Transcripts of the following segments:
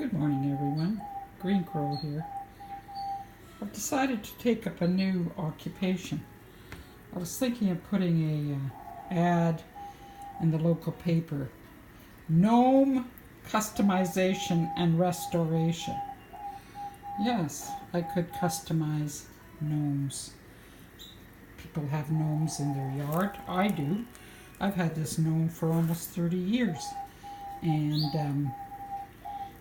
Good morning, everyone. Green Crow here. I've decided to take up a new occupation. I was thinking of putting a ad in the local paper. Gnome customization and restoration. Yes, I could customize gnomes. People have gnomes in their yard. I do. I've had this gnome for almost 30 years. And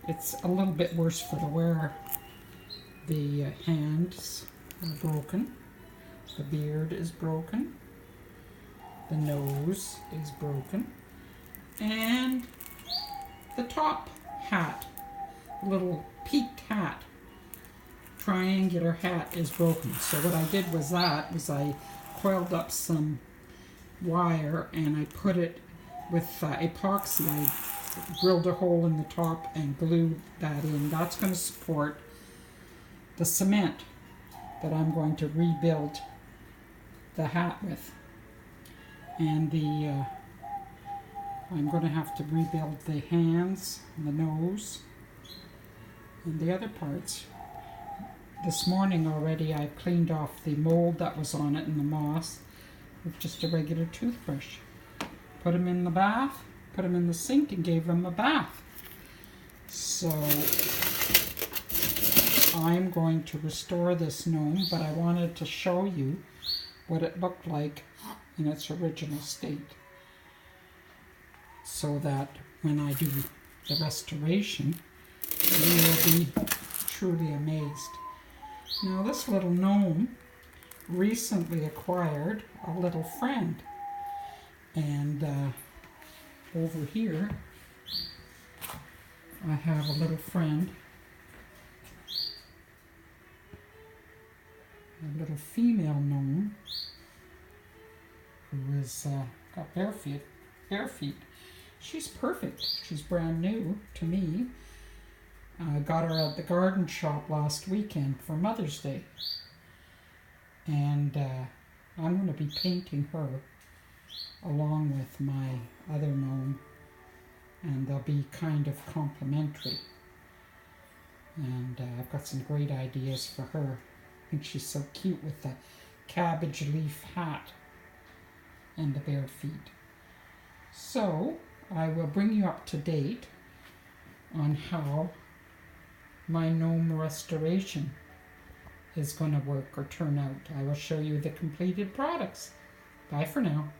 it's a little bit worse for the wearer. The hands are broken. The beard is broken. The nose is broken. And the top hat, little peaked hat, triangular hat is broken. So what I did was I coiled up some wire and I put it with epoxy. I drilled a hole in the top and glued that in. That's going to support the cement that I'm going to rebuild the hat with. And I'm going to have to rebuild the hands and the nose and the other parts. This morning already I cleaned off the mold that was on it and the moss with just a regular toothbrush. Put them in the bath, put them in the sink, and gave them a bath. So I'm going to restore this gnome, but I wanted to show you what it looked like in its original state, so that when I do the restoration, you will be truly amazed. Now, this little gnome recently acquired a little friend, and over here I have a little friend, a little female gnome who has got bare feet. She's perfect. She's brand new to me. I got her at the garden shop last weekend for Mother's Day. And I'm going to be painting her along with my other gnome. And they'll be kind of complementary. And I've got some great ideas for her. I think she's so cute with the cabbage leaf hat and the bare feet. So I will bring you up to date on how my gnome restoration is going to work or turn out. I will show you the completed products. Bye for now.